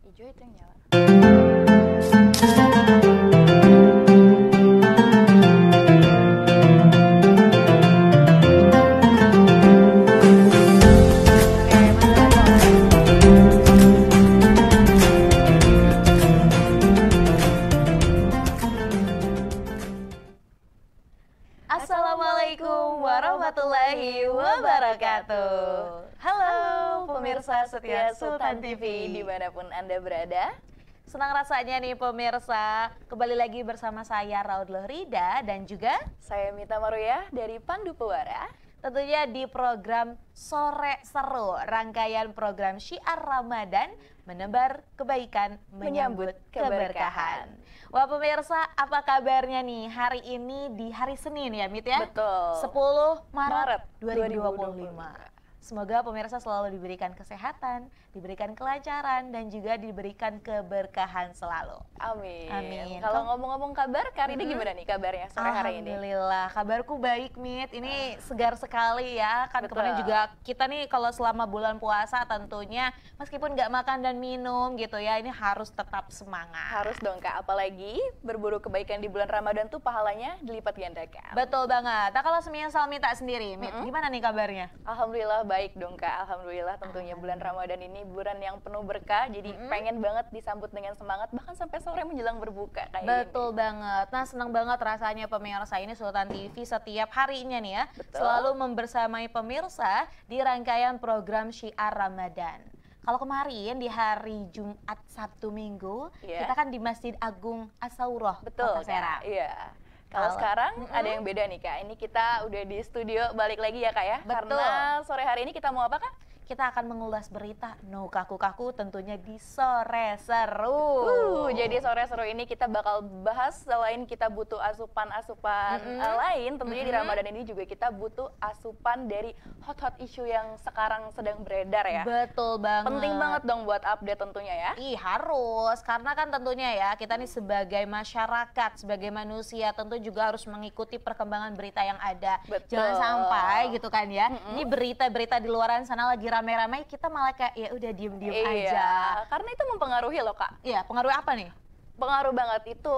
Hijau itu yang nyala. Assalamualaikum warahmatullahi wabarakatuh. Halo pemirsa setia Sultan TV dimanapun Anda berada. Senang rasanya nih pemirsa, kembali lagi bersama saya Raud Lohrida dan juga Saya Mita Maruyah dari Pandu Pewara. tentunya di program Sore Seru, rangkaian program Syiar Ramadan menebar kebaikan, menyambut keberkahan. Wah pemirsa, apa kabarnya nih hari ini di hari Senin ya Mit ya? Betul. 10 Maret 2025. 2025. Semoga pemirsa selalu diberikan kesehatan, diberikan kelancaran, dan juga diberikan keberkahan selalu. Amin. Amin. Kalau ngomong-ngomong kabar, Kak Rida gimana nih kabarnya sore hari ini? Alhamdulillah, kabarku baik Mit. Ini segar sekali ya. Kan Betul. kemarin juga kita nih kalau selama bulan puasa tentunya meskipun nggak makan dan minum gitu ya, ini harus tetap semangat. Harus dong Kak, apalagi berburu kebaikan di bulan Ramadan tuh pahalanya dilipat gandakan. Betul banget. Nah kalau semisal Mita sendiri, Mit, gimana nih kabarnya? Alhamdulillah baik dong Kak, Alhamdulillah tentunya bulan Ramadan ini bulan yang penuh berkah, jadi pengen banget disambut dengan semangat bahkan sampai sore menjelang berbuka kayak Betul banget. Nah, senang banget rasanya pemirsa ini Sultan TV setiap harinya nih ya, Betul. selalu membersamai pemirsa di rangkaian program Syiar Ramadan. Kalau kemarin di hari Jumat, Sabtu, Minggu, Iya. kita kan di Masjid Agung As-Saurah, Betul Kota Serang. Kak, iya. Kalau sekarang ada yang beda nih Kak, ini kita udah di studio balik lagi ya Kak ya. Betul. Karena sore hari ini kita mau apa Kak? Kita akan mengulas berita no kaku-kaku tentunya di Sore Seru. Jadi sore seru ini kita bakal bahas selain kita butuh asupan-asupan lain, tentunya di Ramadan ini juga kita butuh asupan dari hot-hot issue yang sekarang sedang beredar ya. Betul banget. Penting banget dong buat update tentunya ya. Ih harus, karena kan tentunya ya kita nih sebagai masyarakat, sebagai manusia tentu juga harus mengikuti perkembangan berita yang ada. Betul. Jangan sampai gitu kan ya, ini berita-berita di luaran sana lagi rame-rame kita malah kayak ya udah diem-diem aja. Iya, karena itu mempengaruhi loh Kak. Iya, pengaruh apa nih? Pengaruh banget itu,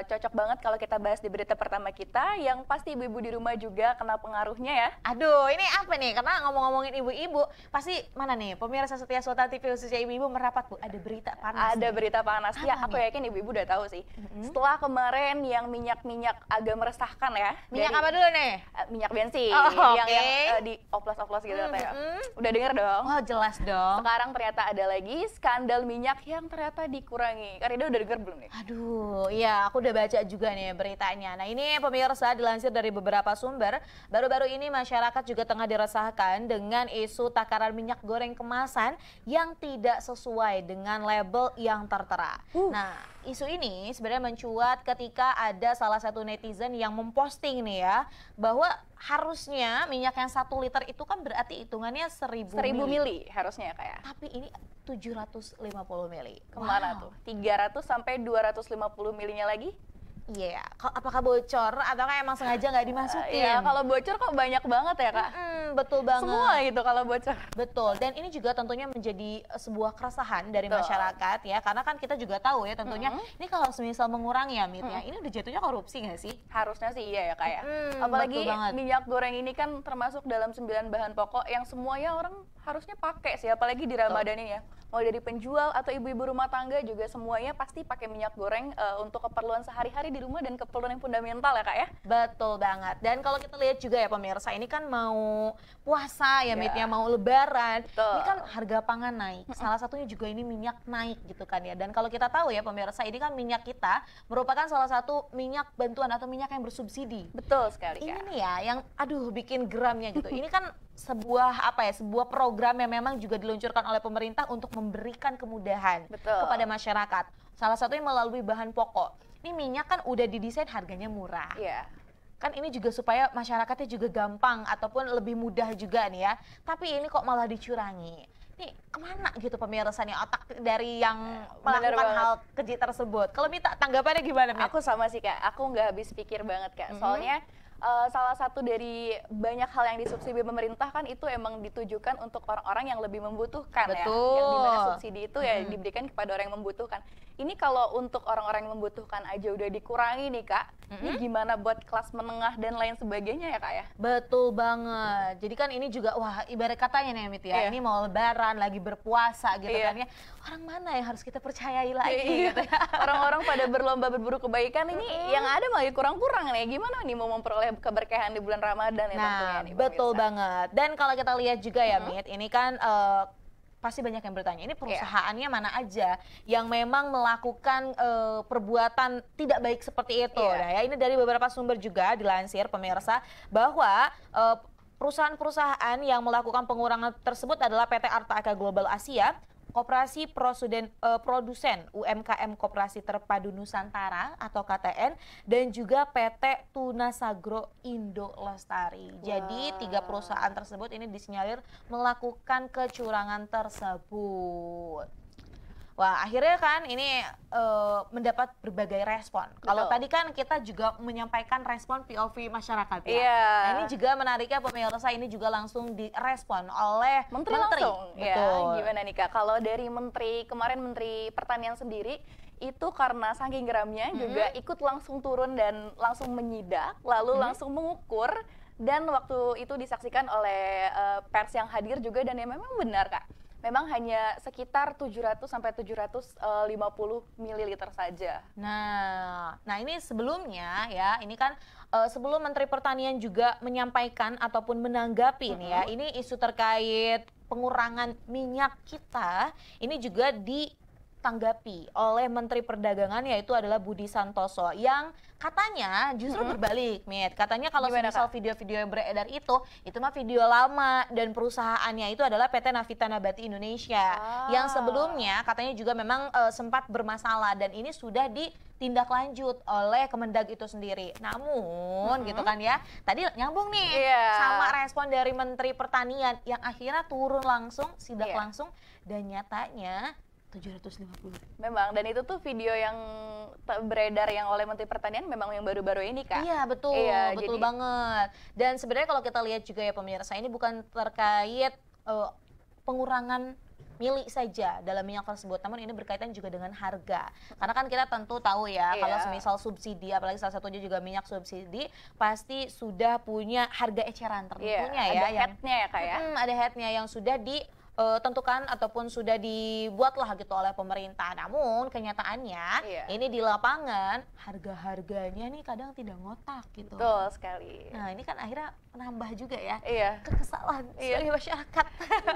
cocok banget kalau kita bahas di berita pertama kita yang pasti ibu-ibu di rumah juga kena pengaruhnya ya. Aduh, ini apa nih? Karena ngomong-ngomongin ibu-ibu, pasti mana nih pemirsa setia Sultan TV khususnya ibu-ibu merapat Bu, ada berita panas. Ada nih. berita panas ya, Apa aku nih? yakin ibu-ibu udah tahu sih. Setelah kemarin yang minyak-minyak agak meresahkan ya. Minyak dari- apa dulu nih? Minyak bensin Oh, yang oke. di oplos-oplos gitu ya. Udah denger dong? Oh jelas dong. Sekarang ternyata ada lagi skandal minyak yang ternyata dikurangi. Karida udah denger belum nih? Aduh, iya aku udah baca juga nih beritanya. Nah ini pemirsa dilansir dari beberapa sumber, baru-baru ini masyarakat juga tengah diresahkan dengan isu takaran minyak goreng kemasan yang tidak sesuai dengan label yang tertera. Nah isu ini sebenarnya mencuat ketika ada salah satu netizen yang memposting nih ya, bahwa harusnya minyak yang 1 liter itu kan berarti hitungannya 1000 1000 mili. mili harusnya ya kayak. Tapi ini 750 mili. Kemana tuh? 300 sampai 250 milinya lagi? Iya, apakah bocor atau emang sengaja nggak dimasukin? Ya kalau bocor kok banyak banget ya Kak. Betul banget. Semua gitu kalau bocor. Betul, dan ini juga tentunya menjadi sebuah keresahan dari Betul. masyarakat ya, karena kan kita juga tahu ya tentunya ini kalau semisal mengurangi ya Mit ya, ini udah jatuhnya korupsi nggak sih? Harusnya sih iya ya Kak ya. betul Apalagi banget. minyak goreng ini kan termasuk dalam 9 bahan pokok yang semuanya orang harusnya pakai sih, apalagi di Ramadan ini ya. Mau dari penjual atau ibu-ibu rumah tangga juga semuanya pasti pakai minyak goreng untuk keperluan sehari-hari di rumah dan keperluan yang fundamental ya Kak ya. Betul banget. Dan kalau kita lihat juga ya pemirsa, ini kan mau puasa ya Ya. Mit ya, mau lebaran. Betul. Ini kan harga pangan naik. Salah satunya juga ini minyak naik gitu kan ya. Dan kalau kita tahu ya pemirsa, ini kan minyak kita merupakan salah satu minyak bantuan atau minyak yang bersubsidi. Betul sekali Ini Kak. nih ya yang aduh bikin geramnya gitu. Ini kan sebuah apa ya, sebuah program yang memang juga diluncurkan oleh pemerintah untuk memberikan kemudahan Betul. kepada masyarakat. Salah satunya melalui bahan pokok. Ini minyak kan udah didesain harganya murah. Iya. Kan ini juga supaya masyarakatnya juga gampang ataupun lebih mudah juga nih ya. Tapi ini kok malah dicurangi. Nih kemana gitu pemirsa nih otak dari yang Bener melakukan banget. hal keji tersebut. Kalau Mita tanggapannya gimana Mit? Aku sama sih Kak, aku nggak habis pikir banget Kak. Soalnya salah satu dari banyak hal yang disubsidi pemerintah kan itu emang ditujukan untuk orang-orang yang lebih membutuhkan ya. Yang dimana subsidi itu ya diberikan kepada orang yang membutuhkan. Ini kalau untuk orang-orang yang membutuhkan aja udah dikurangi nih Kak, ini gimana buat kelas menengah dan lain sebagainya ya Kak ya? Betul banget. Jadi kan ini juga wah ibarat katanya nih Mit ya, ini mau lebaran lagi berpuasa gitu kan ya. Orang mana yang harus kita percayai lagi gitu ya. Orang-orang pada berlomba berburu kebaikan ini yang ada malah kurang-kurang nih. Gimana nih mau memperoleh keberkahan di bulan Ramadan ya tentunya nih. Betul banget. Dan kalau kita lihat juga ya Mit, ini kan pasti banyak yang bertanya, ini perusahaannya mana aja yang memang melakukan perbuatan tidak baik seperti itu. Nah ya, ini dari beberapa sumber juga dilansir pemirsa bahwa perusahaan-perusahaan yang melakukan pengurangan tersebut adalah PT Arta Aka Global Asia, Koperasi Produsen UMKM Koperasi Terpadu Nusantara atau KTN, dan juga PT Tunasagro Indo Lestari. Jadi 3 perusahaan tersebut ini disinyalir melakukan kecurangan tersebut. Wah, akhirnya kan ini mendapat berbagai respon. Kalau tadi kan kita juga menyampaikan respon POV masyarakat ya. Nah, ini juga menariknya pemirsa, ini juga langsung direspon oleh Menteri. Langsung. Ya, gimana nih Kak? Kalau dari kemarin Menteri Pertanian sendiri, itu karena saking geramnya juga ikut langsung turun dan langsung menyidak, lalu langsung mengukur, dan waktu itu disaksikan oleh pers yang hadir juga, dan ya memang benar Kak. Memang hanya sekitar 700 sampai 750 ml saja. Nah ini sebelumnya ya, ini kan sebelum Menteri Pertanian juga menyampaikan ataupun menanggapi nih ya, ini isu terkait pengurangan minyak kita, ini juga ditanggapi oleh Menteri Perdagangan yaitu adalah Budi Santoso yang katanya justru berbalik, Mit. Katanya kalau misal video-video yang beredar itu mah video lama dan perusahaannya itu adalah PT Navita Nabati Indonesia yang sebelumnya katanya juga memang sempat bermasalah dan ini sudah ditindaklanjut oleh Kemendag itu sendiri. Namun gitu kan ya, tadi nyambung nih sama respon dari Menteri Pertanian yang akhirnya turun langsung, sidak langsung, dan nyatanya 750. Memang, dan itu tuh video yang beredar yang oleh Menteri Pertanian memang yang baru-baru ini Kak. Iya betul, betul banget. Dan sebenarnya kalau kita lihat juga ya pemirsa, ini bukan terkait pengurangan milik saja dalam minyak tersebut, namun ini berkaitan juga dengan harga. Karena kan kita tentu tahu ya, kalau semisal subsidi, apalagi salah satunya juga minyak subsidi, pasti sudah punya harga eceran tertentunya ya. Ada headnya ya Kak ya? Ada headnya yang sudah tentukan ataupun sudah dibuatlah gitu oleh pemerintah. Namun kenyataannya ini di lapangan harga-harganya nih kadang tidak ngotak gitu. Betul sekali. Nah ini kan akhirnya menambah juga ya kekesalan dari masyarakat.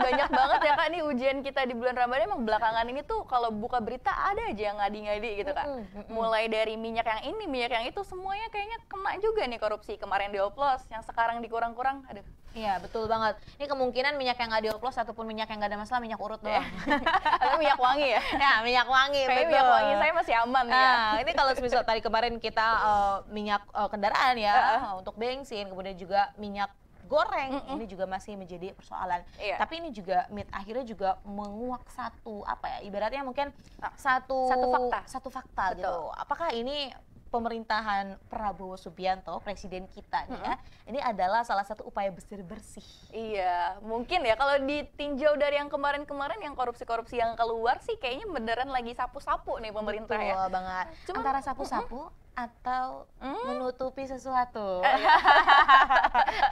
Banyak banget ya Kak, nih ujian kita di bulan Ramadan emang belakangan ini tuh kalau buka berita ada aja yang ngadi-ngadi gitu Kak. Mulai dari minyak yang ini, minyak yang itu, semuanya kayaknya kena juga nih korupsi. Kemarin dioplos, yang sekarang dikurang-kurang, aduh. Iya betul banget. Ini kemungkinan minyak yang nggak dioplos ataupun minyak yang nggak ada masalah, minyak urut doang. Atau minyak wangi ya? Ya minyak wangi. Kayak minyak wangi saya masih aman ya. Ini kalau misal tadi kemarin kita minyak kendaraan ya, untuk bensin, kemudian juga minyak goreng, ini juga masih menjadi persoalan. Tapi ini juga akhirnya juga menguak satu ibaratnya mungkin satu fakta gitu. Apakah ini pemerintahan Prabowo Subianto, presiden kita nih ya, ini adalah salah satu upaya bersih-bersih. Iya, mungkin ya kalau ditinjau dari yang kemarin-kemarin, yang korupsi-korupsi yang keluar sih kayaknya beneran lagi sapu-sapu nih pemerintah. Betul banget. Antara sapu-sapu atau menutupi sesuatu.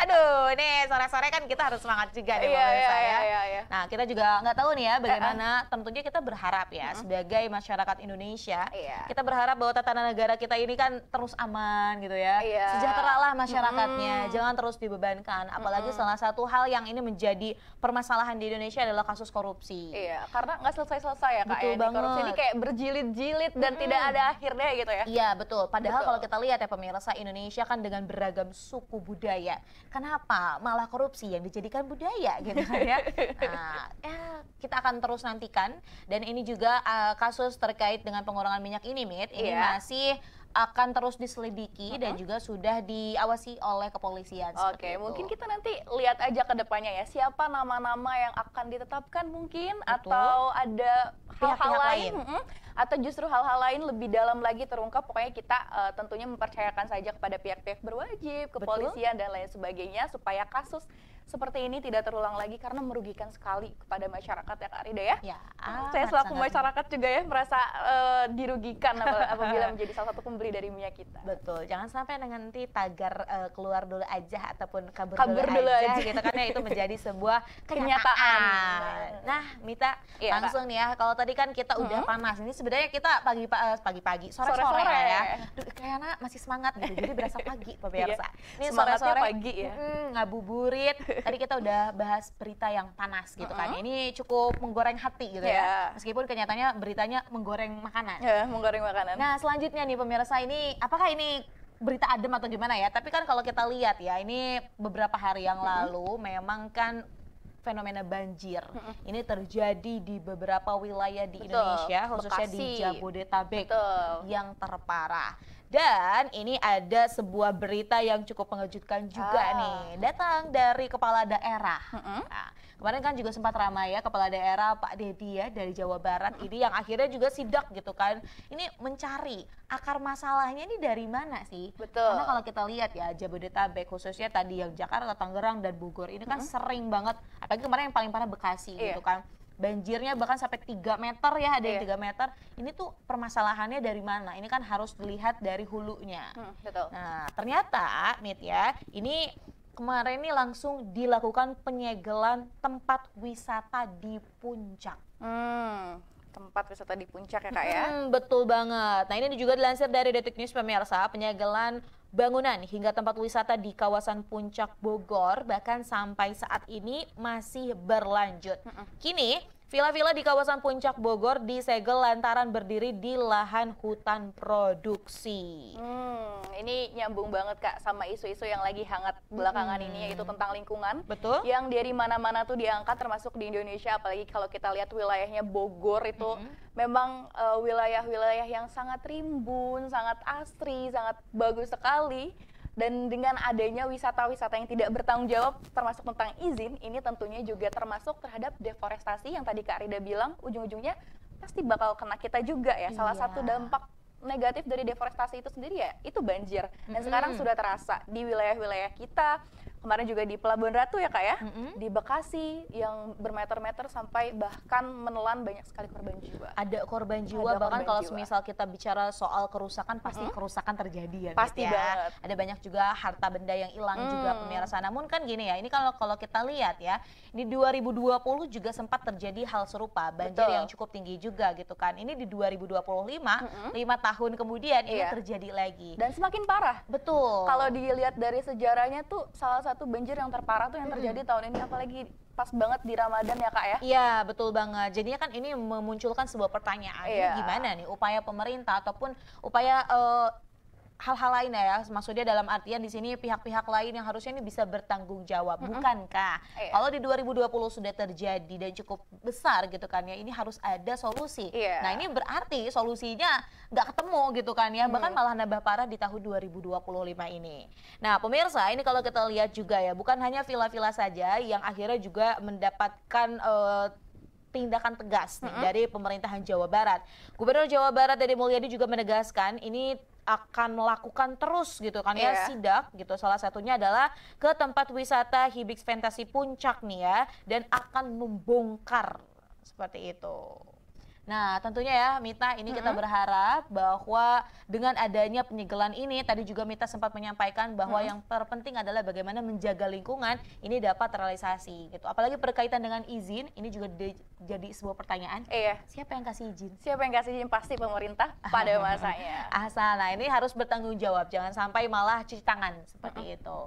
Aduh, nih sore-sore kan kita harus semangat juga nih pemirsa ya. Nah, kita juga nggak tahu nih ya bagaimana, tentunya kita berharap ya sebagai masyarakat Indonesia, kita berharap bahwa tatanan negara kita ini kan terus aman gitu ya. Sejahteralah masyarakatnya, jangan terus dibebankan. Apalagi salah satu hal yang ini menjadi permasalahan di Indonesia adalah kasus korupsi. Iya, karena nggak selesai-selesai ya Kak. Betul banget. Korupsi ini kayak berjilid-jilid dan tidak ada akhirnya gitu ya. Iya, betul. Padahal kalau kita lihat ya pemirsa, Indonesia kan dengan beragam suku budaya. Kenapa malah korupsi yang dijadikan budaya gitu kan ya? Nah, kita akan terus nantikan, dan ini juga kasus terkait dengan pengurangan minyak ini, Mit, ini masih akan terus diselidiki dan juga sudah diawasi oleh kepolisian. Oke, mungkin kita nanti lihat aja ke depannya ya, siapa nama-nama yang akan ditetapkan mungkin, atau ada hal-hal lain, atau justru hal-hal lain lebih dalam lagi terungkap, pokoknya kita tentunya mempercayakan saja kepada pihak-pihak berwajib, kepolisian dan lain sebagainya, supaya kasus seperti ini tidak terulang lagi karena merugikan sekali kepada masyarakat ya Kak Rida ya. Saya selaku masyarakat juga ya merasa dirugikan apabila menjadi salah satu pembeli dari minyak kita. Betul, jangan sampai nanti tagar keluar dulu aja ataupun kabur dulu aja gitu kan ya, itu menjadi sebuah kenyataan. Nah, Mita, langsung nih ya, kalau tadi kan kita udah panas, ini sebenarnya kita pagi-pagi, sore-sore ya. Kayaknya masih semangat gitu, jadi berasa pagi pemirsa. Ini sore-sore pagi ya. Ngabuburit. Tadi kita udah bahas berita yang panas gitu kan. Ini cukup menggoreng hati gitu ya. Meskipun kenyataannya beritanya menggoreng makanan. Menggoreng makanan. Nah, selanjutnya nih pemirsa, ini apakah ini berita adem atau gimana ya? Tapi kan kalau kita lihat ya, ini beberapa hari yang lalu memang kan fenomena banjir ini terjadi di beberapa wilayah di Indonesia, khususnya Bekasi, di Jabodetabek yang terparah. Dan ini ada sebuah berita yang cukup mengejutkan juga nih, datang dari kepala daerah. Nah, kemarin kan juga sempat ramai ya, kepala daerah Pak Dedi ya dari Jawa Barat ini yang akhirnya juga sidak gitu kan. Ini mencari akar masalahnya ini dari mana sih? Karena kalau kita lihat ya, Jabodetabek khususnya tadi yang Jakarta, Tangerang dan Bogor ini kan sering banget, apalagi kemarin yang paling parah Bekasi gitu kan. Banjirnya bahkan sampai 3 meter ya, ada yang 3 meter. Ini tuh permasalahannya dari mana? Ini kan harus dilihat dari hulunya. Nah, ternyata Mit ya, ini kemarin ini langsung dilakukan penyegelan tempat wisata di Puncak. Tempat wisata di Puncak ya Kak ya? Betul banget. Nah, ini juga dilansir dari Detik News pemirsa, penyegelan bangunan hingga tempat wisata di kawasan Puncak Bogor bahkan sampai saat ini masih berlanjut. Kini villa-villa di kawasan Puncak Bogor disegel lantaran berdiri di lahan hutan produksi. Ini nyambung banget Kak sama isu-isu yang lagi hangat belakangan ini, yaitu tentang lingkungan. Betul. Yang dari mana-mana tuh diangkat, termasuk di Indonesia, apalagi kalau kita lihat wilayahnya Bogor itu memang wilayah-wilayah yang sangat rimbun, sangat asri, sangat bagus sekali. Dan dengan adanya wisata-wisata yang tidak bertanggung jawab termasuk tentang izin, ini tentunya juga termasuk terhadap deforestasi yang tadi Kak Rida bilang, ujung-ujungnya pasti bakal kena kita juga ya. Salah satu dampak negatif dari deforestasi itu sendiri ya, itu banjir. Dan sekarang sudah terasa di wilayah-wilayah kita. Kemarin juga di Pelabuhan Ratu ya Kak ya, di Bekasi yang bermeter-meter sampai bahkan menelan banyak sekali korban jiwa. Ada korban jiwa, bahkan kalau misal kita bicara soal kerusakan, pasti kerusakan terjadi ya. Pasti banget. Ada banyak juga harta benda yang hilang juga pemirsa. Namun kan gini ya, ini kalau kita lihat ya, di 2020 juga sempat terjadi hal serupa, banjir yang cukup tinggi juga gitu kan. Ini di 2025, 5 tahun kemudian ini terjadi lagi. Dan semakin parah. Betul. Kalau dilihat dari sejarahnya tuh salah satu banjir yang terparah tuh yang terjadi tahun ini, apalagi pas banget di Ramadan ya Kak ya. Iya betul banget, jadinya kan ini memunculkan sebuah pertanyaan, ini gimana nih upaya pemerintah ataupun upaya hal-hal lain ya, maksudnya dalam artian di sini pihak-pihak lain yang harusnya ini bisa bertanggung jawab, bukankah? Kalau di 2020 sudah terjadi dan cukup besar gitu kan ya, ini harus ada solusi. Nah ini berarti solusinya nggak ketemu gitu kan ya, bahkan malah nambah parah di tahun 2025 ini. Nah pemirsa, ini kalau kita lihat juga ya, bukan hanya villa-villa saja yang akhirnya juga mendapatkan tindakan tegas nih dari pemerintahan Jawa Barat. Gubernur Jawa Barat Deddy Mulyadi juga menegaskan ini akan melakukan terus gitu kan ya sidak gitu, salah satunya adalah ke tempat wisata Hibis Fantasi Puncak nih ya, dan akan membongkar seperti itu. Nah tentunya ya Mita, ini kita berharap bahwa dengan adanya penyegelan ini, tadi juga Mita sempat menyampaikan bahwa yang terpenting adalah bagaimana menjaga lingkungan ini dapat terrealisasi gitu. Apalagi berkaitan dengan izin, ini juga jadi sebuah pertanyaan. Siapa yang kasih izin? Siapa yang kasih izin? Pasti pemerintah pada masanya. Asal, nah ini harus bertanggung jawab, jangan sampai malah cuci tangan seperti itu.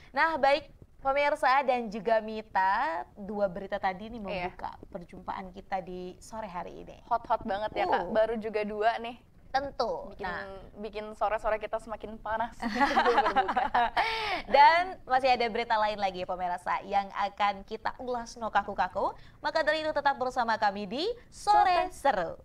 Nah baik pemirsa dan juga Mita, dua berita tadi nih membuka perjumpaan kita di sore hari ini. Hot-hot banget ya Kak, baru juga 2 nih. Tentu. Bikin sore-sore kita semakin panas. Dan masih ada berita lain lagi pemirsa yang akan kita ulas no kaku-kaku. Maka dari itu tetap bersama kami di Sore Seru.